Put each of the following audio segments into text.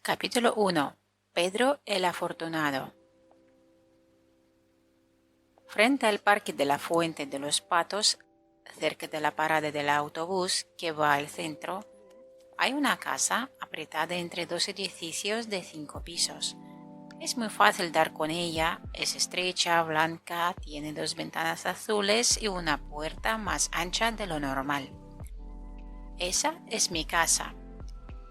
Capítulo 1. Pedro el Afortunado. Frente al Parque de la Fuente de los Patos, cerca de la parada del autobús que va al centro, hay una casa apretada entre dos edificios de 5 pisos. Es muy fácil dar con ella, es estrecha, blanca, tiene 2 ventanas azules y una puerta más ancha de lo normal. Esa es mi casa.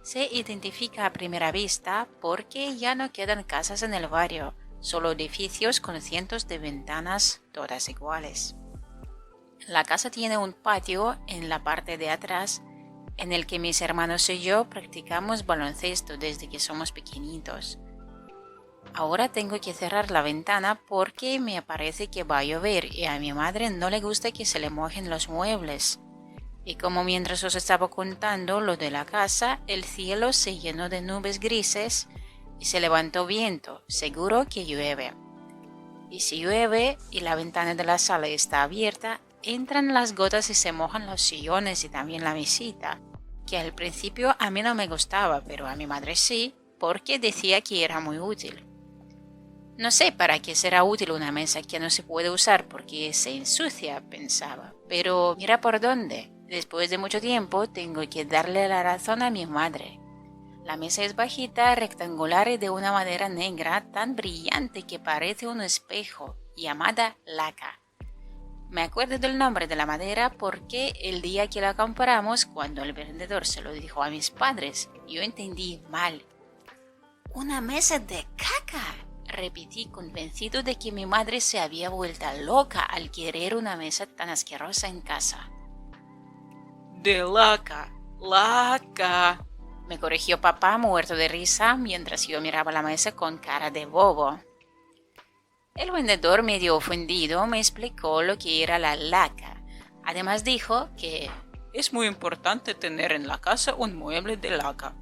Se identifica a primera vista porque ya no quedan casas en el barrio, solo edificios con cientos de ventanas, todas iguales. La casa tiene un patio en la parte de atrás en el que mis hermanos y yo practicamos baloncesto desde que somos pequeñitos. Ahora tengo que cerrar la ventana porque me parece que va a llover y a mi madre no le gusta que se le mojen los muebles. Y como mientras os estaba contando lo de la casa, el cielo se llenó de nubes grises y se levantó viento, seguro que llueve. Y si llueve y la ventana de la sala está abierta, entran las gotas y se mojan los sillones y también la mesita, que al principio a mí no me gustaba, pero a mi madre sí, porque decía que era muy útil. No sé para qué será útil una mesa que no se puede usar porque se ensucia, pensaba, pero mira por dónde. Después de mucho tiempo tengo que darle la razón a mi madre. La mesa es bajita, rectangular y de una madera negra tan brillante que parece un espejo, llamada laca. Me acuerdo del nombre de la madera porque el día que la compramos, cuando el vendedor se lo dijo a mis padres, yo entendí mal. ¡Una mesa de caca!, repetí convencido de que mi madre se había vuelto loca al querer una mesa tan asquerosa en casa. De laca, me corrigió papá muerto de risa mientras yo miraba la mesa con cara de bobo. El vendedor, medio ofendido, me explicó lo que era la laca. Además dijo que es muy importante tener en la casa un mueble de laca.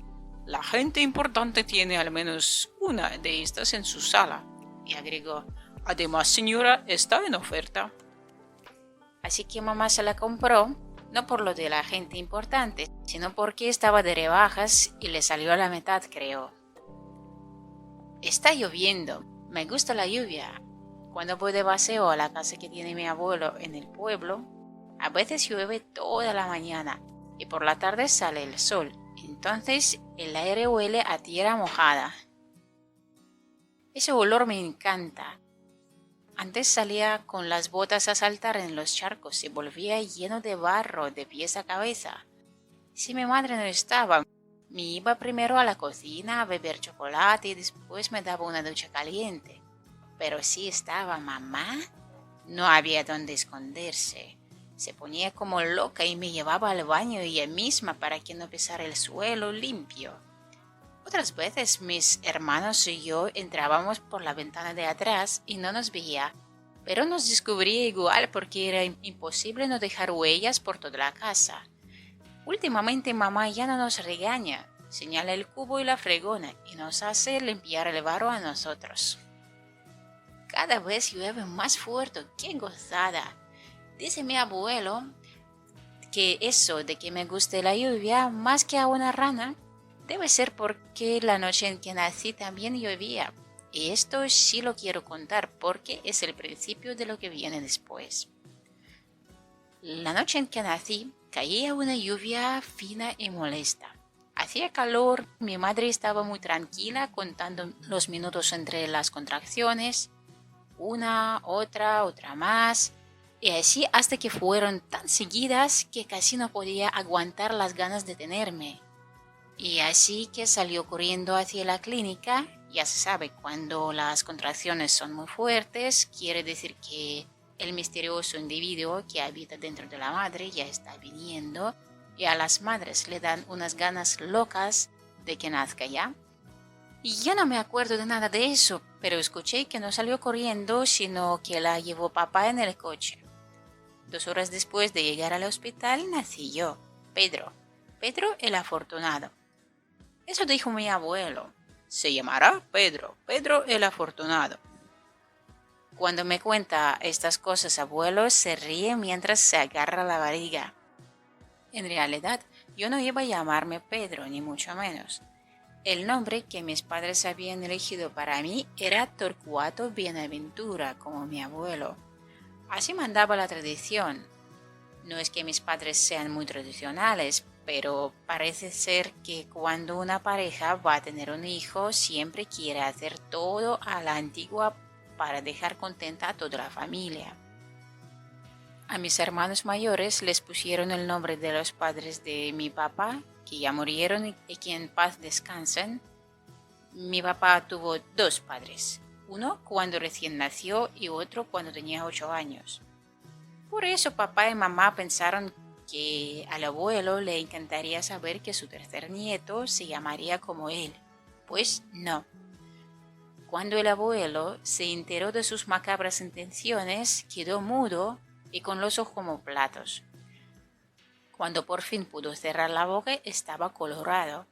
La gente importante tiene al menos una de estas en su sala. Y agregó, además señora, está en oferta. Así que mamá se la compró, no por lo de la gente importante, sino porque estaba de rebajas y le salió a la mitad, creo. Está lloviendo, me gusta la lluvia. Cuando voy de paseo a la casa que tiene mi abuelo en el pueblo, a veces llueve toda la mañana y por la tarde sale el sol. Entonces el aire huele a tierra mojada. Ese olor me encanta. Antes salía con las botas a saltar en los charcos y volvía lleno de barro de pies a cabeza. Si mi madre no estaba, me iba primero a la cocina a beber chocolate y después me daba una ducha caliente. Pero si estaba mamá, no había dónde esconderse. Se ponía como loca y me llevaba al baño ella misma para que no pisara el suelo limpio. Otras veces mis hermanos y yo entrábamos por la ventana de atrás y no nos veía, pero nos descubría igual porque era imposible no dejar huellas por toda la casa. Últimamente mamá ya no nos regaña, señala el cubo y la fregona y nos hace limpiar el barro a nosotros. Cada vez llueve más fuerte, ¡qué gozada! Dice mi abuelo que eso de que me guste la lluvia más que a una rana debe ser porque la noche en que nací también llovía. Y esto sí lo quiero contar porque es el principio de lo que viene después. La noche en que nací caía una lluvia fina y molesta. Hacía calor, mi madre estaba muy tranquila contando los minutos entre las contracciones. Una, otra más, y así hasta que fueron tan seguidas que casi no podía aguantar las ganas de tenerme. Y así que salió corriendo hacia la clínica. Ya se sabe, cuando las contracciones son muy fuertes, quiere decir que el misterioso individuo que habita dentro de la madre ya está viniendo y a las madres le dan unas ganas locas de que nazca ya. Y yo no me acuerdo de nada de eso, pero escuché que no salió corriendo, sino que la llevó papá en el coche. 2 horas después de llegar al hospital nací yo, Pedro el Afortunado. Eso dijo mi abuelo. Se llamará Pedro el Afortunado. Cuando me cuenta estas cosas, abuelo se ríe mientras se agarra la barriga. En realidad, yo no iba a llamarme Pedro, ni mucho menos. El nombre que mis padres habían elegido para mí era Torcuato Bienaventura, como mi abuelo. Así mandaba la tradición. No es que mis padres sean muy tradicionales, pero parece ser que cuando una pareja va a tener un hijo, siempre quiere hacer todo a la antigua para dejar contenta a toda la familia. A mis hermanos mayores les pusieron el nombre de los padres de mi papá, que ya murieron y que en paz descansen. Mi papá tuvo dos padres, uno cuando recién nació y otro cuando tenía 8 años. Por eso papá y mamá pensaron que al abuelo le encantaría saber que su tercer nieto se llamaría como él. Pues no. Cuando el abuelo se enteró de sus macabras intenciones, quedó mudo y con los ojos como platos. Cuando por fin pudo cerrar la boca, estaba colorado.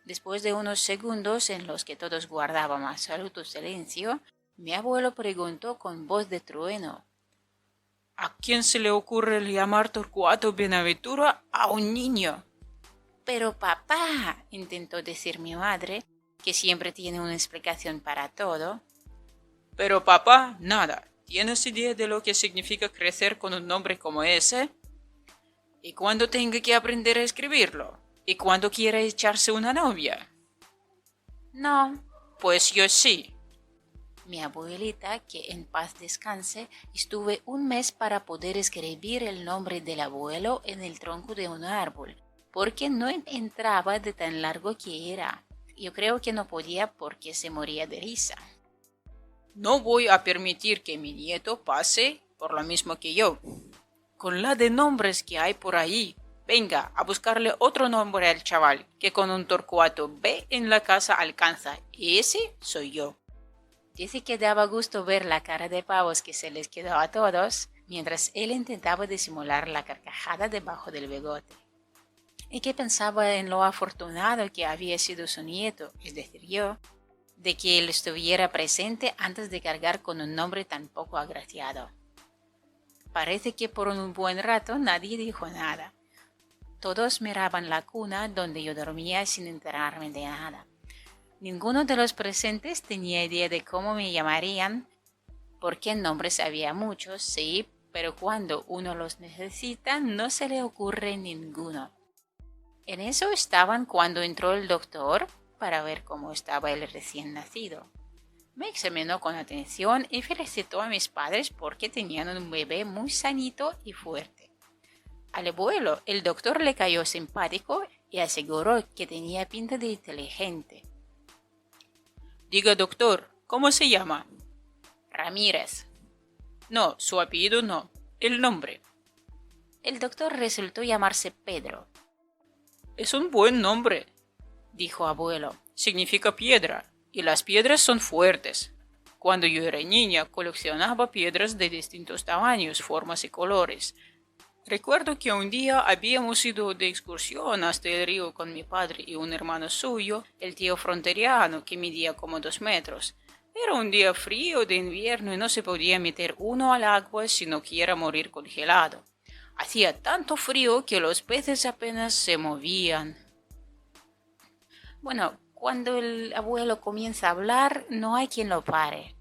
Después de unos segundos en los que todos guardaban absoluto silencio, mi abuelo preguntó con voz de trueno: ¿A quién se le ocurre llamar Torcuato Bienaventura a un niño? Pero papá, intentó decir mi madre, que siempre tiene una explicación para todo. Pero papá, nada. ¿Tienes idea de lo que significa crecer con un nombre como ese? ¿Y cuándo tenga que aprender a escribirlo? ¿Y cuándo quiera echarse una novia? No. Pues yo sí. Mi abuelita, que en paz descanse, estuve un mes para poder escribir el nombre del abuelo en el tronco de un árbol, porque no entraba de tan largo que era. Yo creo que no podía porque se moría de risa. No voy a permitir que mi nieto pase por lo mismo que yo. Con la de nombres que hay por ahí, venga a buscarle otro nombre al chaval, que con un Torcuato B en la casa alcanza. Y ese soy yo. Dice que daba gusto ver la cara de pavos que se les quedó a todos, mientras él intentaba disimular la carcajada debajo del bigote. Y que pensaba en lo afortunado que había sido su nieto, es decir, yo, de que él estuviera presente antes de cargar con un nombre tan poco agraciado. Parece que por un buen rato nadie dijo nada. Todos miraban la cuna donde yo dormía sin enterarme de nada. Ninguno de los presentes tenía idea de cómo me llamarían, porque nombres había muchos, sí, pero cuando uno los necesita no se le ocurre ninguno. En eso estaban cuando entró el doctor para ver cómo estaba el recién nacido. Me examinó con atención y felicitó a mis padres porque tenían un bebé muy sanito y fuerte. Al abuelo, el doctor le cayó simpático y aseguró que tenía pinta de inteligente. Diga, doctor, ¿cómo se llama? Ramírez. No, su apellido no, el nombre. El doctor resultó llamarse Pedro. Es un buen nombre, dijo abuelo. Significa piedra, y las piedras son fuertes. Cuando yo era niña, coleccionaba piedras de distintos tamaños, formas y colores. Recuerdo que un día habíamos ido de excursión hasta el río con mi padre y un hermano suyo, el tío fronteriano, que medía como 2 metros. Era un día frío de invierno y no se podía meter uno al agua si no quiera morir congelado. Hacía tanto frío que los peces apenas se movían. Bueno, cuando el abuelo comienza a hablar, no hay quien lo pare.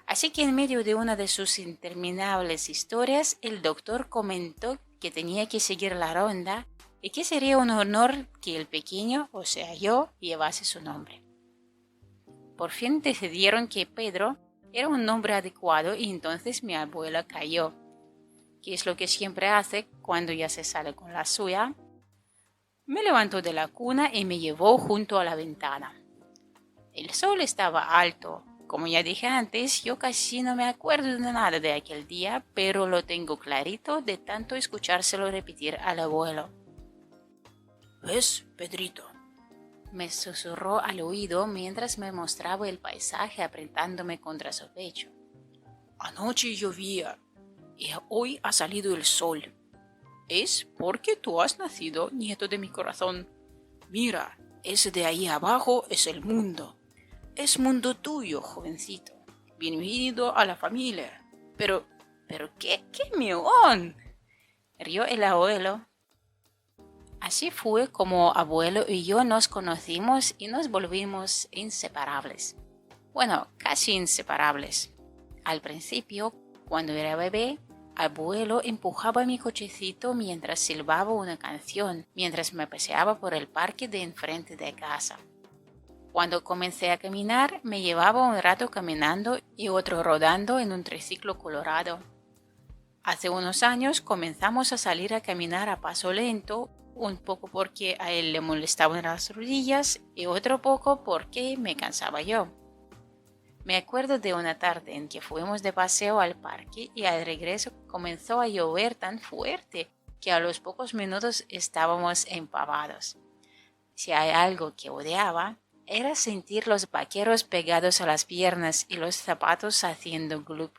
Así que en medio de una de sus interminables historias, el doctor comentó que tenía que seguir la ronda y que sería un honor que el pequeño, o sea yo, llevase su nombre. Por fin decidieron que Pedro era un nombre adecuado y entonces mi abuela cayó, que es lo que siempre hace cuando ya se sale con la suya. Me levantó de la cuna y me llevó junto a la ventana. El sol estaba alto. Como ya dije antes, yo casi no me acuerdo de nada de aquel día, pero lo tengo clarito de tanto escuchárselo repetir al abuelo. ¿Ves, Pedrito? Me susurró al oído mientras me mostraba el paisaje apretándome contra su pecho. Anoche llovía y hoy ha salido el sol. Es porque tú has nacido, nieto de mi corazón. Mira, ese de ahí abajo es el mundo. Es mundo tuyo, jovencito. Bienvenido a la familia. Pero qué mión. Rió el abuelo. Así fue como abuelo y yo nos conocimos y nos volvimos inseparables. Bueno, casi inseparables. Al principio, cuando era bebé, abuelo empujaba mi cochecito mientras silbaba una canción, mientras me paseaba por el parque de enfrente de casa. Cuando comencé a caminar, me llevaba un rato caminando y otro rodando en un triciclo colorado. Hace unos años comenzamos a salir a caminar a paso lento, un poco porque a él le molestaban las rodillas y otro poco porque me cansaba yo. Me acuerdo de una tarde en que fuimos de paseo al parque y al regreso comenzó a llover tan fuerte que a los pocos minutos estábamos empapados. Si hay algo que odiaba, era sentir los vaqueros pegados a las piernas y los zapatos haciendo glup.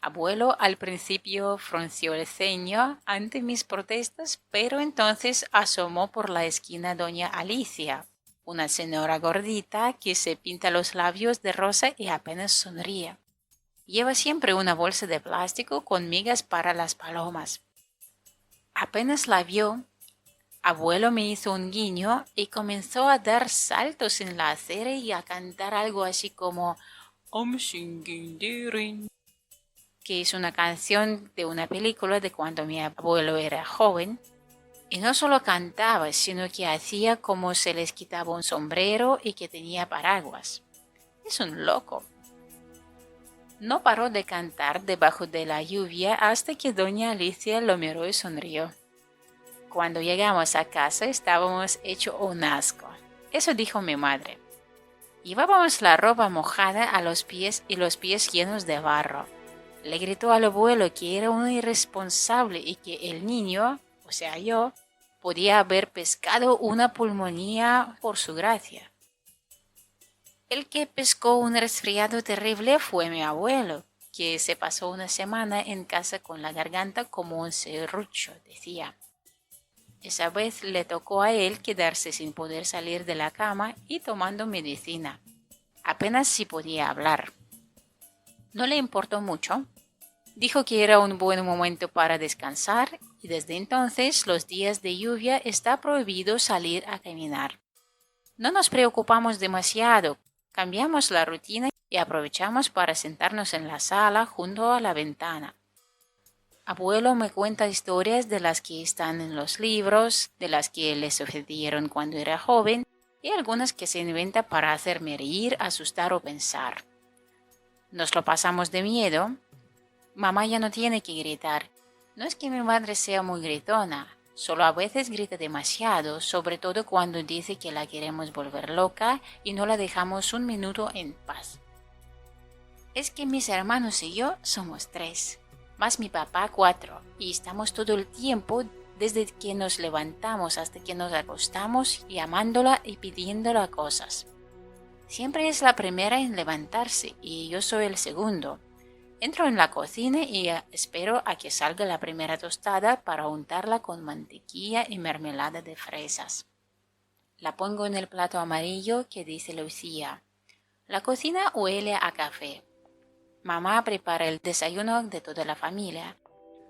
Abuelo al principio frunció el ceño ante mis protestas, pero entonces asomó por la esquina doña Alicia, una señora gordita que se pinta los labios de rosa y apenas sonríe. Lleva siempre una bolsa de plástico con migas para las palomas. Apenas la vio, abuelo me hizo un guiño y comenzó a dar saltos en la acera y a cantar algo así como I'm singing the rain, que es una canción de una película de cuando mi abuelo era joven. Y no solo cantaba, sino que hacía como se les quitaba un sombrero y que tenía paraguas. Es un loco. No paró de cantar debajo de la lluvia hasta que doña Alicia lo miró y sonrió. Cuando llegamos a casa estábamos hecho un asco. Eso dijo mi madre. Llevábamos la ropa mojada a los pies y los pies llenos de barro. Le gritó al abuelo que era un irresponsable y que el niño, o sea yo, podía haber pescado una pulmonía por su gracia. El que pescó un resfriado terrible fue mi abuelo, que se pasó una semana en casa con la garganta como un serrucho, decía. Esa vez le tocó a él quedarse sin poder salir de la cama y tomando medicina. Apenas si podía hablar. No le importó mucho. Dijo que era un buen momento para descansar y desde entonces los días de lluvia está prohibido salir a caminar. No nos preocupamos demasiado, cambiamos la rutina y aprovechamos para sentarnos en la sala junto a la ventana. Abuelo me cuenta historias de las que están en los libros, de las que le sucedieron cuando era joven y algunas que se inventa para hacerme reír, asustar o pensar. Nos lo pasamos de miedo. Mamá ya no tiene que gritar. No es que mi madre sea muy gritona, solo a veces grita demasiado, sobre todo cuando dice que la queremos volver loca y no la dejamos un minuto en paz. Es que mis hermanos y yo somos 3, más mi papá 4, y estamos todo el tiempo, desde que nos levantamos hasta que nos acostamos, llamándola y pidiéndola cosas. Siempre es la primera en levantarse y yo soy el segundo. Entro en la cocina y espero a que salga la primera tostada para untarla con mantequilla y mermelada de fresas. La pongo en el plato amarillo que dice Lucía. La cocina huele a café. Mamá prepara el desayuno de toda la familia.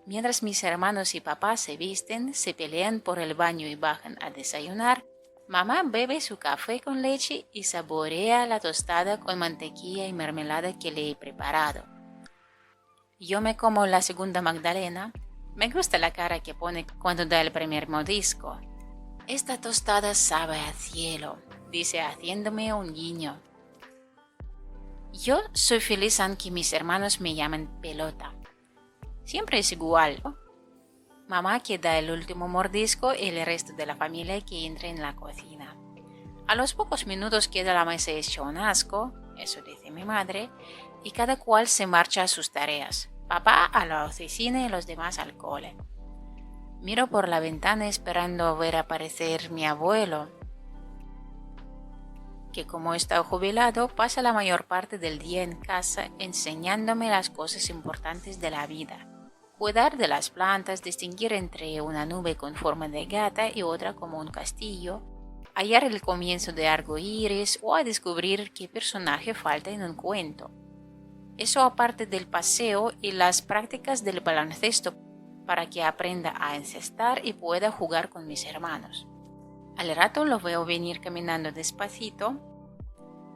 Mientras mis hermanos y papá se visten, se pelean por el baño y bajan a desayunar, mamá bebe su café con leche y saborea la tostada con mantequilla y mermelada que le he preparado. Yo me como la segunda magdalena. Me gusta la cara que pone cuando da el primer mordisco. Esta tostada sabe a cielo, dice haciéndome un guiño. Yo soy feliz aunque mis hermanos me llamen pelota. Siempre es igual. Mamá que da el último mordisco y el resto de la familia que entra en la cocina. A los pocos minutos queda la mesa hecha un asco, eso dice mi madre, y cada cual se marcha a sus tareas. Papá a la oficina y los demás al cole. Miro por la ventana esperando ver aparecer mi abuelo, que como está jubilado pasa la mayor parte del día en casa enseñándome las cosas importantes de la vida. Cuidar de las plantas, distinguir entre una nube con forma de gata y otra como un castillo, hallar el comienzo de arcoíris o a descubrir qué personaje falta en un cuento. Eso aparte del paseo y las prácticas del baloncesto para que aprenda a encestar y pueda jugar con mis hermanos. Al rato lo veo venir caminando despacito,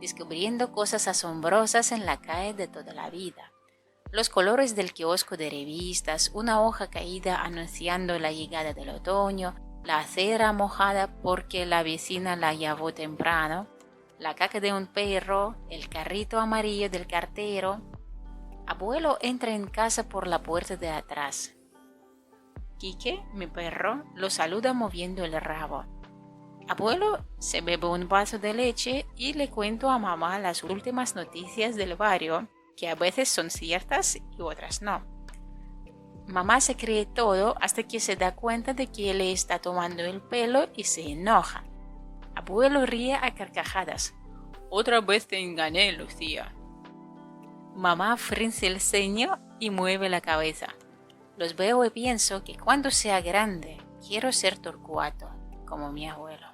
descubriendo cosas asombrosas en la calle de toda la vida. Los colores del kiosco de revistas, una hoja caída anunciando la llegada del otoño, la acera mojada porque la vecina la llevó temprano, la caca de un perro, el carrito amarillo del cartero. Abuelo entra en casa por la puerta de atrás. Quique, mi perro, lo saluda moviendo el rabo. Abuelo se bebe un vaso de leche y le cuento a mamá las últimas noticias del barrio, que a veces son ciertas y otras no. Mamá se cree todo hasta que se da cuenta de que le está tomando el pelo y se enoja. Abuelo ríe a carcajadas. Otra vez te engañé, Lucía. Mamá frunce el ceño y mueve la cabeza. Los veo y pienso que cuando sea grande quiero ser Torcuato, como mi abuelo.